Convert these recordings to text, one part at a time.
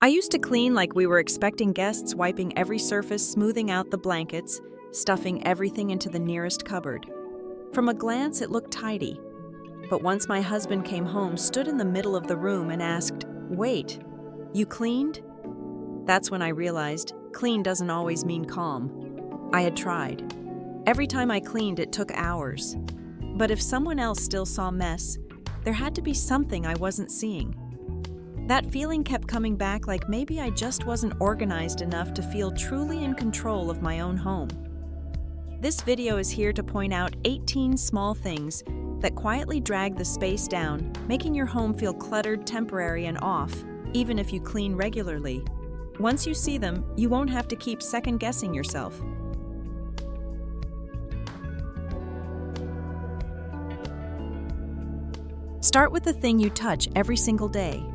I used to clean like we were expecting guests, wiping every surface, smoothing out the blankets, stuffing everything into the nearest cupboard. From a glance, it looked tidy. But once my husband came home, stood in the middle of the room and asked, "Wait, you cleaned?" That's when I realized clean doesn't always mean calm. I had tried. Every time I cleaned, it took hours. But if someone else still saw mess, there had to be something I wasn't seeing. That feeling kept coming back, like maybe I just wasn't organized enough to feel truly in control of my own home. This video is here to point out 18 small things that quietly drag the space down, making your home feel cluttered, temporary, and off, even if you clean regularly. Once you see them, you won't have to keep second-guessing yourself. Start with the thing you touch every single day.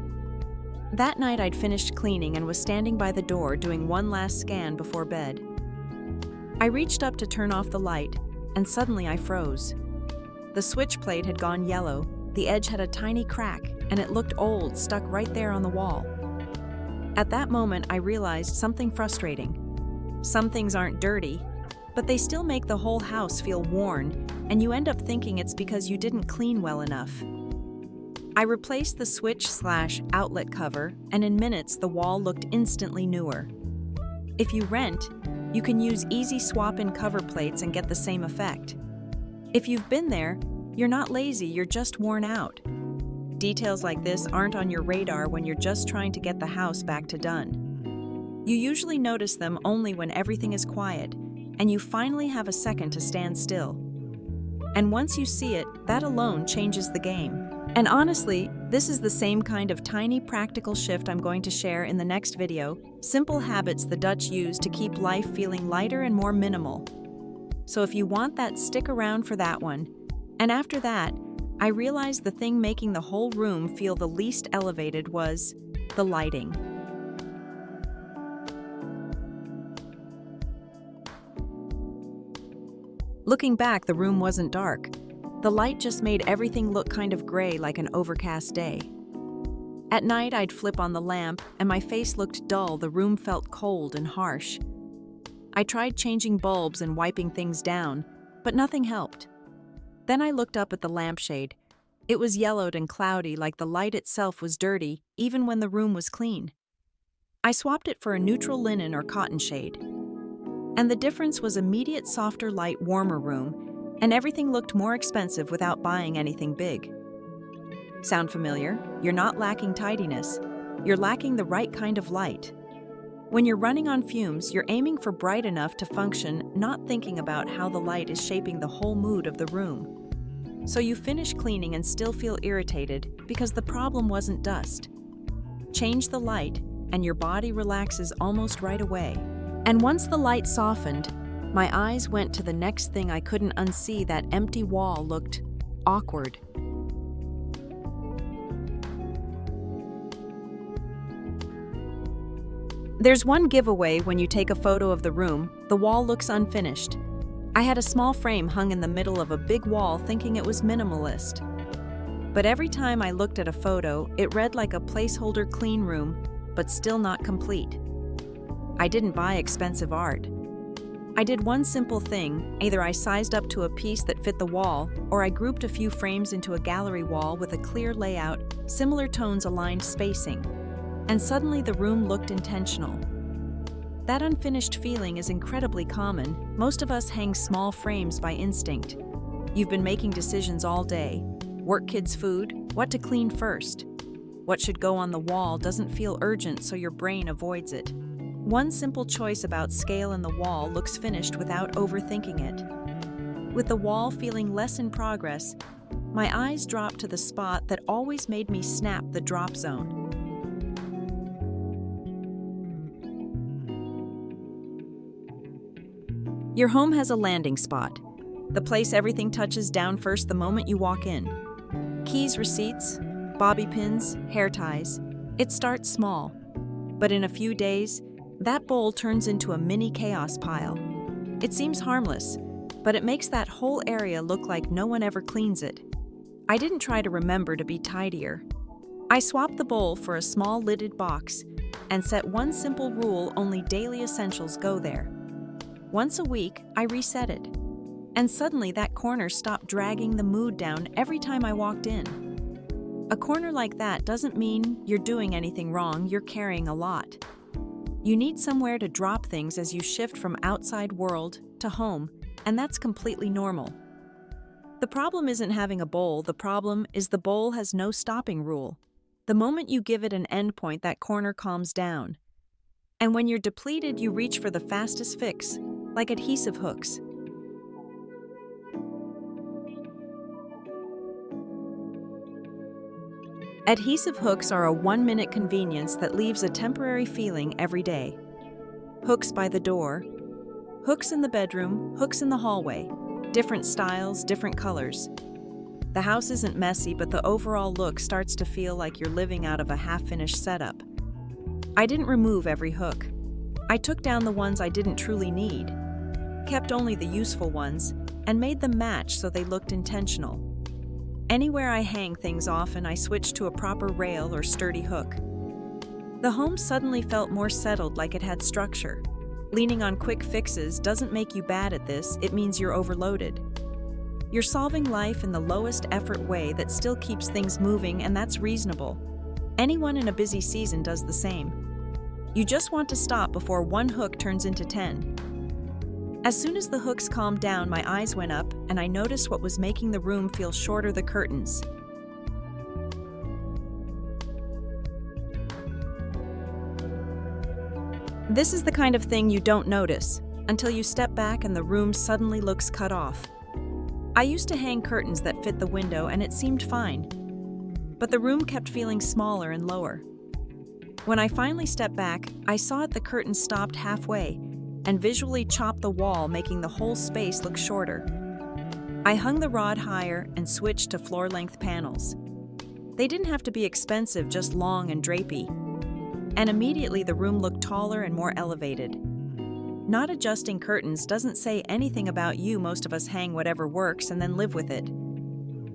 That night I'd finished cleaning and was standing by the door doing one last scan before bed. I reached up to turn off the light, and suddenly I froze. The switch plate had gone yellow, the edge had a tiny crack, and it looked old, stuck right there on the wall. At that moment, I realized something frustrating. Some things aren't dirty, but they still make the whole house feel worn, and you end up thinking it's because you didn't clean well enough. I replaced the switch/outlet cover, and in minutes the wall looked instantly newer. If you rent, you can use easy swap-in cover plates and get the same effect. If you've been there, you're not lazy, you're just worn out. Details like this aren't on your radar when you're just trying to get the house back to done. You usually notice them only when everything is quiet, and you finally have a second to stand still. And once you see it, that alone changes the game. And honestly, this is the same kind of tiny practical shift I'm going to share in the next video, simple habits the Dutch use to keep life feeling lighter and more minimal. So if you want that, stick around for that one. And after that, I realized the thing making the whole room feel the least elevated was the lighting. Looking back, the room wasn't dark. The light just made everything look kind of gray, like an overcast day. At night, I'd flip on the lamp, and my face looked dull. The room felt cold and harsh. I tried changing bulbs and wiping things down, but nothing helped. Then I looked up at the lampshade. It was yellowed and cloudy, like the light itself was dirty, even when the room was clean. I swapped it for a neutral linen or cotton shade. And the difference was immediate, softer light, warmer room, and everything looked more expensive without buying anything big. Sound familiar? You're not lacking tidiness. You're lacking the right kind of light. When you're running on fumes, you're aiming for bright enough to function, not thinking about how the light is shaping the whole mood of the room. So you finish cleaning and still feel irritated because the problem wasn't dust. Change the light, and your body relaxes almost right away. And once the light softened, my eyes went to the next thing I couldn't unsee. That empty wall looked awkward. There's one giveaway when you take a photo of the room, the wall looks unfinished. I had a small frame hung in the middle of a big wall thinking it was minimalist. But every time I looked at a photo, it read like a placeholder clean room, but still not complete. I didn't buy expensive art. I did one simple thing. Either I sized up to a piece that fit the wall, or I grouped a few frames into a gallery wall with a clear layout, similar tones, aligned spacing. And suddenly the room looked intentional. That unfinished feeling is incredibly common. Most of us hang small frames by instinct. You've been making decisions all day. Work, kids, food, what to clean first. What should go on the wall doesn't feel urgent, so your brain avoids it. One simple choice about scale in the wall looks finished without overthinking it. With the wall feeling less in progress, my eyes dropped to the spot that always made me snap, the drop zone. Your home has a landing spot, the place everything touches down first the moment you walk in. Keys, receipts, bobby pins, hair ties. It starts small, but in a few days, that bowl turns into a mini chaos pile. It seems harmless, but it makes that whole area look like no one ever cleans it. I didn't try to remember to be tidier. I swapped the bowl for a small lidded box, and set one simple rule: only daily essentials go there. Once a week, I reset it. And suddenly that corner stopped dragging the mood down every time I walked in. A corner like that doesn't mean you're doing anything wrong, you're carrying a lot. You need somewhere to drop things as you shift from outside world to home, and that's completely normal. The problem isn't having a bowl, the problem is the bowl has no stopping rule. The moment you give it an endpoint, that corner calms down. And when you're depleted, you reach for the fastest fix, like adhesive hooks. Adhesive hooks are a 1-minute convenience that leaves a temporary feeling every day. Hooks by the door, hooks in the bedroom, hooks in the hallway. Different styles, different colors. The house isn't messy, but the overall look starts to feel like you're living out of a half-finished setup. I didn't remove every hook. I took down the ones I didn't truly need, kept only the useful ones, and made them match so they looked intentional. Anywhere I hang things often, I switched to a proper rail or sturdy hook. The home suddenly felt more settled, like it had structure. Leaning on quick fixes doesn't make you bad at this, it means you're overloaded. You're solving life in the lowest effort way that still keeps things moving, and that's reasonable. Anyone in a busy season does the same. You just want to stop before one hook turns into 10. As soon as the hooks calmed down, my eyes went up, and I noticed what was making the room feel shorter: the curtains. This is the kind of thing you don't notice until you step back and the room suddenly looks cut off. I used to hang curtains that fit the window and it seemed fine, but the room kept feeling smaller and lower. When I finally stepped back, I saw the curtains stopped halfway and visually chopped the wall, making the whole space look shorter. I hung the rod higher and switched to floor-length panels. They didn't have to be expensive, just long and drapey. And immediately the room looked taller and more elevated. Not adjusting curtains doesn't say anything about you. Most of us hang whatever works and then live with it.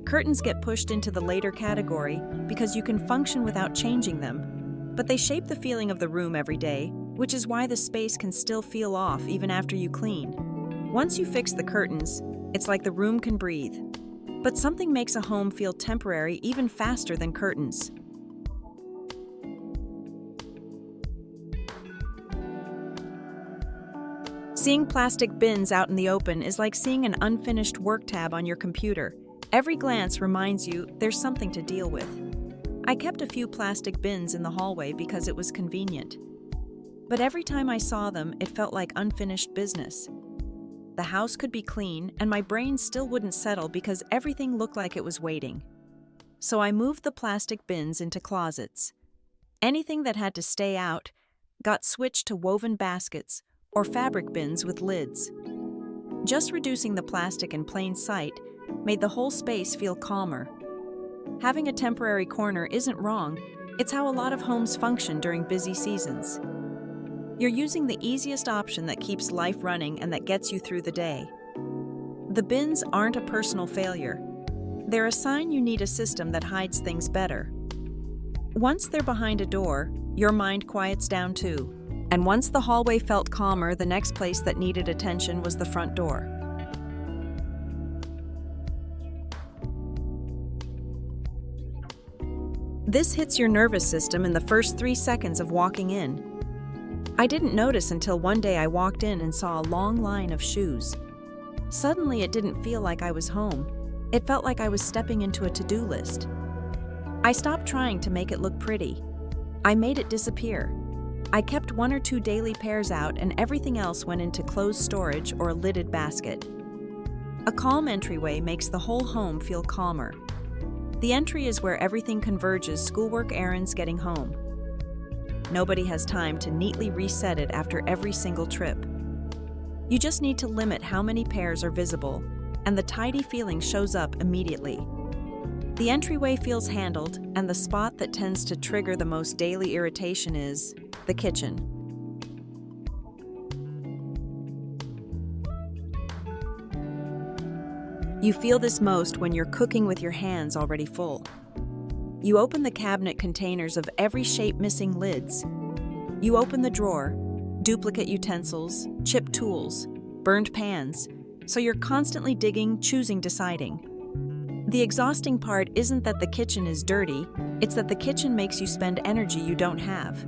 Curtains get pushed into the later category because you can function without changing them, but they shape the feeling of the room every day, which is why the space can still feel off even after you clean. Once you fix the curtains, it's like the room can breathe. But something makes a home feel temporary even faster than curtains. Seeing plastic bins out in the open is like seeing an unfinished work tab on your computer. Every glance reminds you there's something to deal with. I kept a few plastic bins in the hallway because it was convenient. But every time I saw them, it felt like unfinished business. The house could be clean, and my brain still wouldn't settle because everything looked like it was waiting. So I moved the plastic bins into closets. Anything that had to stay out got switched to woven baskets or fabric bins with lids. Just reducing the plastic in plain sight made the whole space feel calmer. Having a temporary corner isn't wrong, it's how a lot of homes function during busy seasons. You're using the easiest option that keeps life running and that gets you through the day. The bins aren't a personal failure. They're a sign you need a system that hides things better. Once they're behind a door, your mind quiets down too. And once the hallway felt calmer, the next place that needed attention was the front door. This hits your nervous system in the first 3 seconds of walking in. I didn't notice until one day I walked in and saw a long line of shoes. Suddenly it didn't feel like I was home. It felt like I was stepping into a to-do list. I stopped trying to make it look pretty. I made it disappear. I kept 1 or 2 daily pairs out, and everything else went into closed storage or a lidded basket. A calm entryway makes the whole home feel calmer. The entry is where everything converges: schoolwork, errands, getting home. Nobody has time to neatly reset it after every single trip. You just need to limit how many pairs are visible, and the tidy feeling shows up immediately. The entryway feels handled, and the spot that tends to trigger the most daily irritation is the kitchen. You feel this most when you're cooking with your hands already full. You open the cabinet containers of every shape, missing lids. You open the drawer, duplicate utensils, chipped tools, burned pans, so you're constantly digging, choosing, deciding. The exhausting part isn't that the kitchen is dirty, it's that the kitchen makes you spend energy you don't have.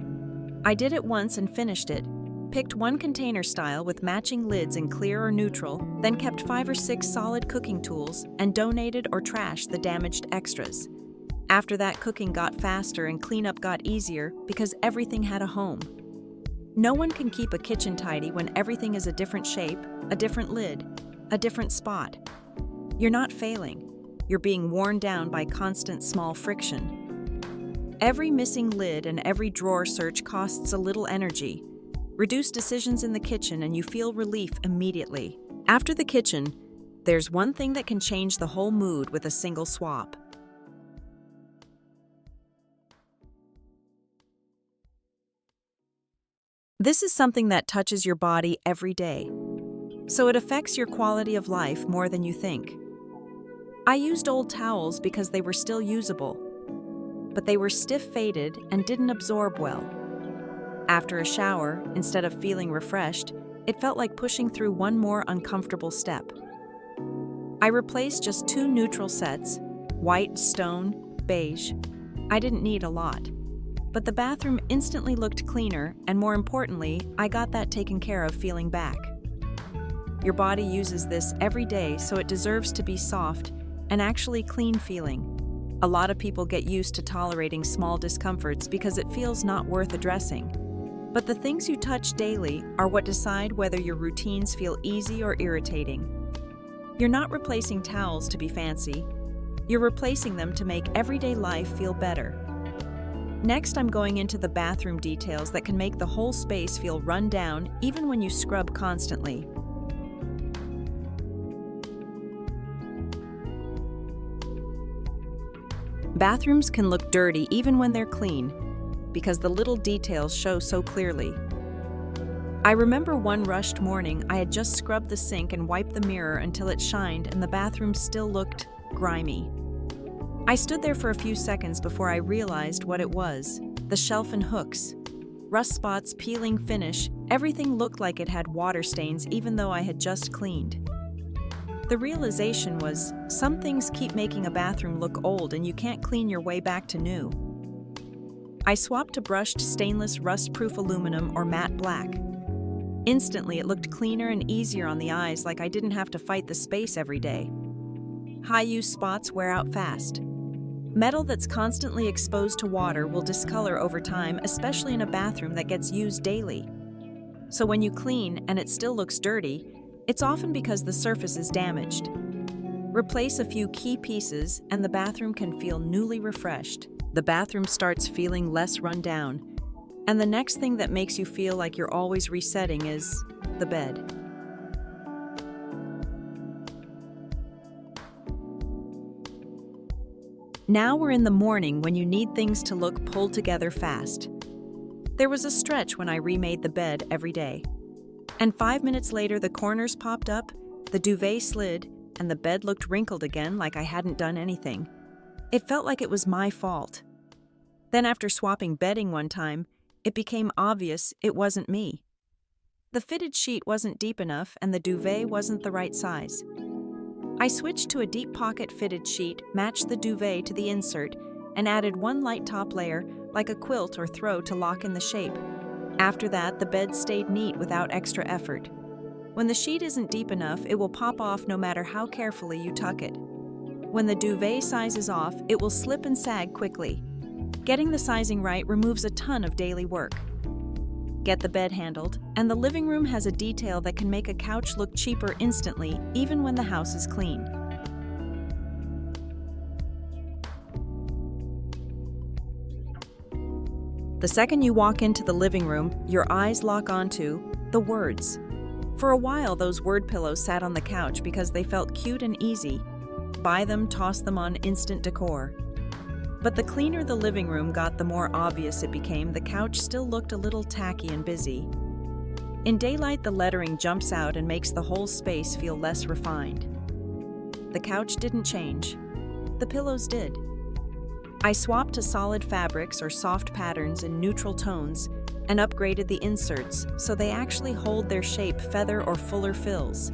I did it once and finished it, picked one container style with matching lids in clear or neutral, then kept 5 or 6 solid cooking tools and donated or trashed the damaged extras. After that, cooking got faster and cleanup got easier because everything had a home. No one can keep a kitchen tidy when everything is a different shape, a different lid, a different spot. You're not failing. You're being worn down by constant small friction. Every missing lid and every drawer search costs a little energy. Reduce decisions in the kitchen and you feel relief immediately. After the kitchen, there's one thing that can change the whole mood with a single swap. This is something that touches your body every day, so it affects your quality of life more than you think. I used old towels because they were still usable, but they were stiff-faded and didn't absorb well. After a shower, instead of feeling refreshed, it felt like pushing through one more uncomfortable step. I replaced just 2 neutral sets, white, stone, beige. I didn't need a lot. But the bathroom instantly looked cleaner, and more importantly, I got that taken care of feeling back. Your body uses this every day, so it deserves to be soft and actually clean feeling. A lot of people get used to tolerating small discomforts because it feels not worth addressing. But the things you touch daily are what decide whether your routines feel easy or irritating. You're not replacing towels to be fancy. You're replacing them to make everyday life feel better. Next, I'm going into the bathroom details that can make the whole space feel run down even when you scrub constantly. Bathrooms can look dirty even when they're clean, because the little details show so clearly. I remember one rushed morning I had just scrubbed the sink and wiped the mirror until it shined and the bathroom still looked grimy. I stood there for a few seconds before I realized what it was. The shelf and hooks. Rust spots, peeling finish, everything looked like it had water stains even though I had just cleaned. The realization was, some things keep making a bathroom look old and you can't clean your way back to new. I swapped to brushed stainless rust-proof aluminum or matte black. Instantly, it looked cleaner and easier on the eyes, like I didn't have to fight the space every day. High-use spots wear out fast. Metal that's constantly exposed to water will discolor over time, especially in a bathroom that gets used daily. So when you clean and it still looks dirty, it's often because the surface is damaged. Replace a few key pieces and the bathroom can feel newly refreshed. The bathroom starts feeling less run down. And the next thing that makes you feel like you're always resetting is the bed. Now we're in the morning when you need things to look pulled together fast. There was a stretch when I remade the bed every day. And 5 minutes later, the corners popped up, the duvet slid, and the bed looked wrinkled again like I hadn't done anything. It felt like it was my fault. Then after swapping bedding one time, it became obvious it wasn't me. The fitted sheet wasn't deep enough and the duvet wasn't the right size. I switched to a deep pocket fitted sheet, matched the duvet to the insert, and added one light top layer, like a quilt or throw to lock in the shape. After that, the bed stayed neat without extra effort. When the sheet isn't deep enough, it will pop off no matter how carefully you tuck it. When the duvet size is off, it will slip and sag quickly. Getting the sizing right removes a ton of daily work. Get the bed handled, and the living room has a detail that can make a couch look cheaper instantly, even when the house is clean. The second you walk into the living room, your eyes lock onto the words. For a while, those word pillows sat on the couch because they felt cute and easy. Buy them, toss them on instant decor. But the cleaner the living room got, the more obvious it became the couch still looked a little tacky and busy. In daylight, the lettering jumps out and makes the whole space feel less refined. The couch didn't change. The pillows did. I swapped to solid fabrics or soft patterns in neutral tones, and upgraded the inserts so they actually hold their shape, feather, or fuller fills.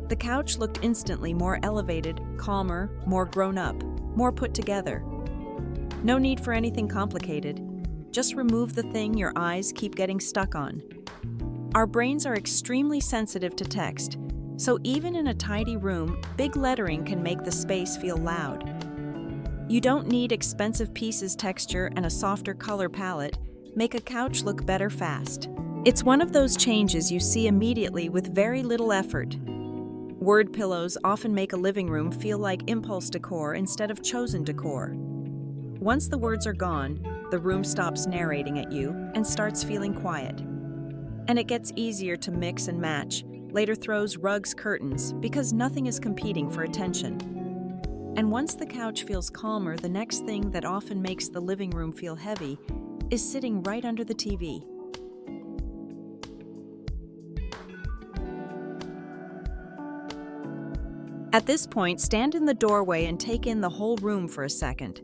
The couch looked instantly more elevated, calmer, more grown up, more put together. No need for anything complicated. Just remove the thing your eyes keep getting stuck on. Our brains are extremely sensitive to text, so even in a tidy room, big lettering can make the space feel loud. You don't need expensive pieces, texture, and a softer color palette. Make a couch look better fast. It's one of those changes you see immediately with very little effort. Word pillows often make a living room feel like impulse decor instead of chosen decor. Once the words are gone, the room stops narrating at you and starts feeling quiet. And it gets easier to mix and match, later throws, rugs, curtains, because nothing is competing for attention. And once the couch feels calmer, the next thing that often makes the living room feel heavy is sitting right under the TV. At this point, stand in the doorway and take in the whole room for a second.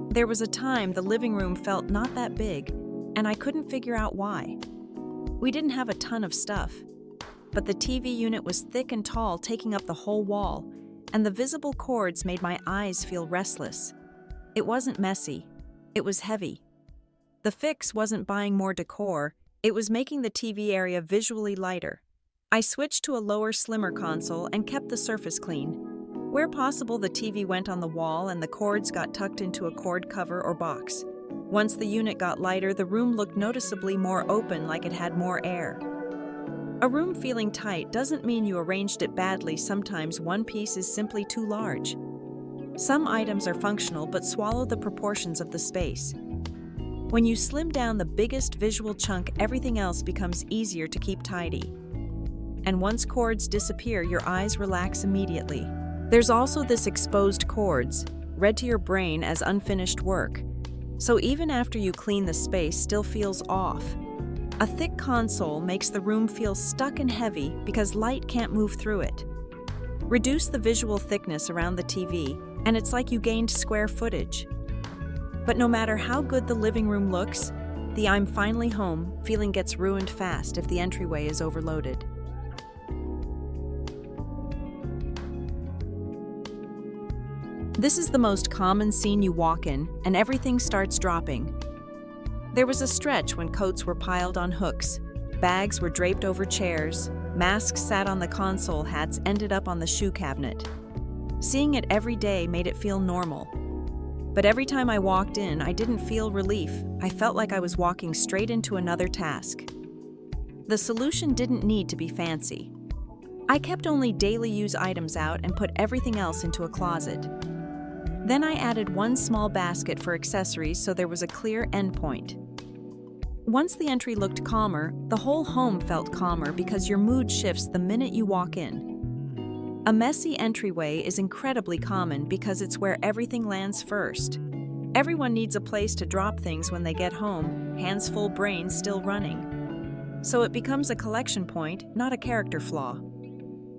There was a time the living room felt not that big, and I couldn't figure out why. We didn't have a ton of stuff, but the TV unit was thick and tall, taking up the whole wall, and the visible cords made my eyes feel restless. It wasn't messy, it was heavy. The fix wasn't buying more decor, it was making the TV area visually lighter. I switched to a lower, slimmer console and kept the surface clean. Where possible, the TV went on the wall and the cords got tucked into a cord cover or box. Once the unit got lighter, the room looked noticeably more open, like it had more air. A room feeling tight doesn't mean you arranged it badly. Sometimes one piece is simply too large. Some items are functional but swallow the proportions of the space. When you slim down the biggest visual chunk, everything else becomes easier to keep tidy. And once cords disappear, your eyes relax immediately. There's also this exposed cords, read to your brain as unfinished work. So even after you clean, the space still feels off. A thick console makes the room feel stuck and heavy because light can't move through it. Reduce the visual thickness around the TV, and it's like you gained square footage. But no matter how good the living room looks, the "I'm finally home" feeling gets ruined fast if the entryway is overloaded. This is the most common scene. You walk in, and everything starts dropping. There was a stretch when coats were piled on hooks, bags were draped over chairs, masks sat on the console, hats ended up on the shoe cabinet. Seeing it every day made it feel normal. But every time I walked in, I didn't feel relief. I felt like I was walking straight into another task. The solution didn't need to be fancy. I kept only daily use items out and put everything else into a closet. Then I added one small basket for accessories so there was a clear endpoint. Once the entry looked calmer, the whole home felt calmer because your mood shifts the minute you walk in. A messy entryway is incredibly common because it's where everything lands first. Everyone needs a place to drop things when they get home, hands full, brains still running. So it becomes a collection point, not a character flaw.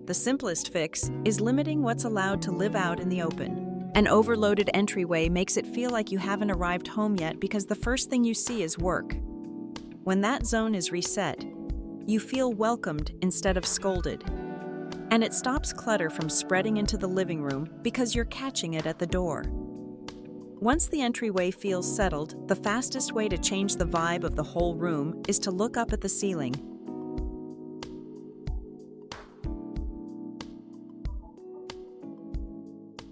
The simplest fix is limiting what's allowed to live out in the open. An overloaded entryway makes it feel like you haven't arrived home yet because the first thing you see is work. When that zone is reset, you feel welcomed instead of scolded. And it stops clutter from spreading into the living room because you're catching it at the door. Once the entryway feels settled, the fastest way to change the vibe of the whole room is to look up at the ceiling.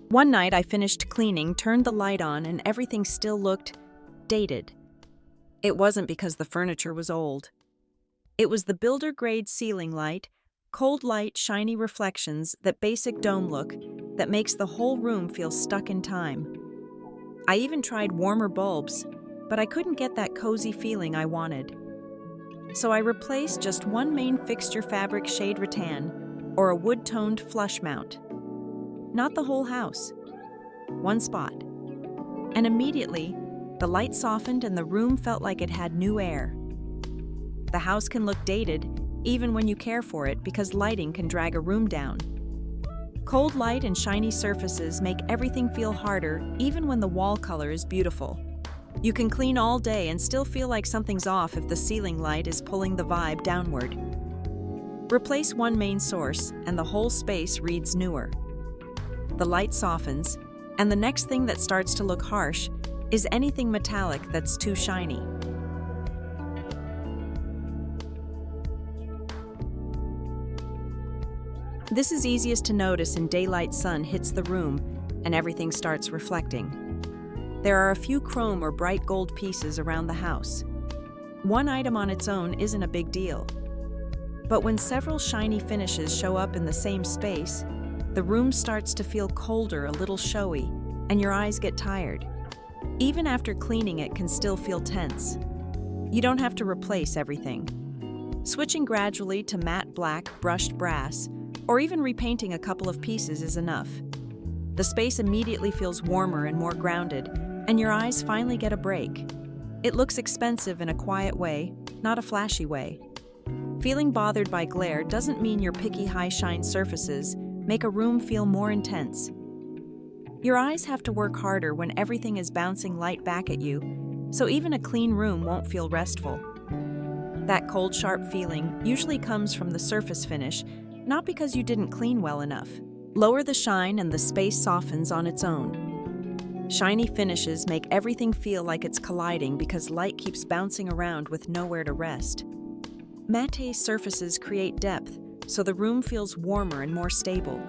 One night I finished cleaning, turned the light on, and everything still looked dated. It wasn't because the furniture was old. It was the builder-grade ceiling light, cold light, shiny reflections, that basic dome look that makes the whole room feel stuck in time. I even tried warmer bulbs, but I couldn't get that cozy feeling I wanted. So I replaced just one main fixture, fabric shade rattan, or a wood-toned flush mount. Not the whole house, one spot. And immediately, the light softened and the room felt like it had new air. The house can look dated even when you care for it because lighting can drag a room down. Cold light and shiny surfaces make everything feel harder even when the wall color is beautiful. You can clean all day and still feel like something's off if the ceiling light is pulling the vibe downward. Replace one main source and the whole space reads newer. The light softens, and the next thing that starts to look harsh is anything metallic that's too shiny. This is easiest to notice in daylight sun hits the room and everything starts reflecting. There are a few chrome or bright gold pieces around the house. One item on its own isn't a big deal. But when several shiny finishes show up in the same space, the room starts to feel colder, a little showy, and your eyes get tired. Even after cleaning, it can still feel tense. You don't have to replace everything. Switching gradually to matte black, brushed brass, or even repainting a couple of pieces is enough. The space immediately feels warmer and more grounded, and your eyes finally get a break. It looks expensive in a quiet way, not a flashy way. Feeling bothered by glare doesn't mean your picky high-shine surfaces make a room feel more intense. Your eyes have to work harder when everything is bouncing light back at you, so even a clean room won't feel restful. That cold, sharp feeling usually comes from the surface finish, not because you didn't clean well enough. Lower the shine and the space softens on its own. Shiny finishes make everything feel like it's colliding because light keeps bouncing around with nowhere to rest. Matte surfaces create depth, so the room feels warmer and more stable.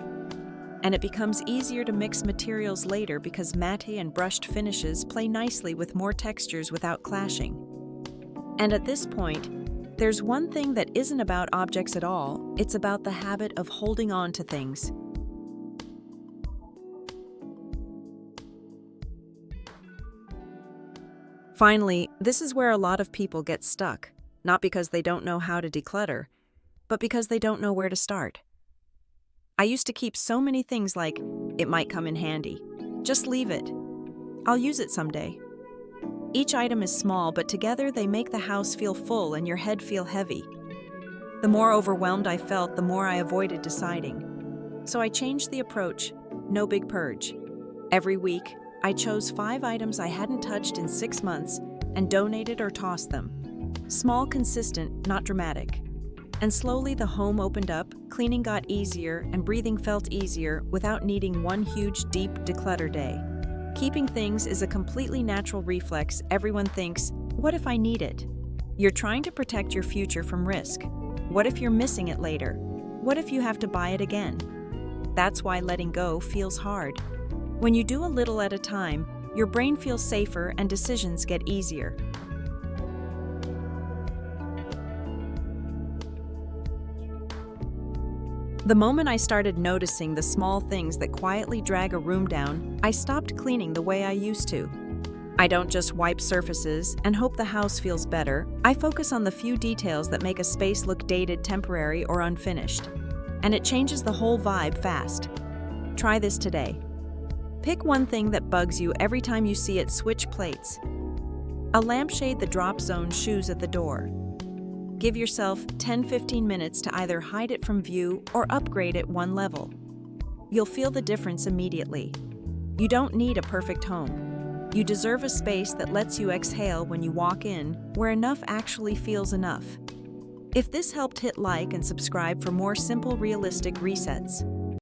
And it becomes easier to mix materials later because matte and brushed finishes play nicely with more textures without clashing. And at this point, there's one thing that isn't about objects at all, it's about the habit of holding on to things. Finally, this is where a lot of people get stuck, not because they don't know how to declutter, but because they don't know where to start. I used to keep so many things like, it might come in handy. Just leave it. I'll use it someday. Each item is small, but together they make the house feel full and your head feel heavy. The more overwhelmed I felt, the more I avoided deciding. So I changed the approach, no big purge. Every week, I chose 5 items I hadn't touched in 6 months and donated or tossed them. Small, consistent, not dramatic. And slowly the home opened up, cleaning got easier, and breathing felt easier without needing one huge, deep declutter day. Keeping things is a completely natural reflex. Everyone thinks, what if I need it? You're trying to protect your future from risk. What if you're missing it later? What if you have to buy it again? That's why letting go feels hard. When you do a little at a time, your brain feels safer and decisions get easier. The moment I started noticing the small things that quietly drag a room down, I stopped cleaning the way I used to. I don't just wipe surfaces and hope the house feels better. I focus on the few details that make a space look dated, temporary, or unfinished. And it changes the whole vibe fast. Try this today. Pick one thing that bugs you every time you see it. Switch plates. A lampshade that drops zone shoes at the door. Give yourself 10-15 minutes to either hide it from view or upgrade it one level. You'll feel the difference immediately. You don't need a perfect home. You deserve a space that lets you exhale when you walk in, where enough actually feels enough. If this helped, hit like and subscribe for more simple, realistic resets.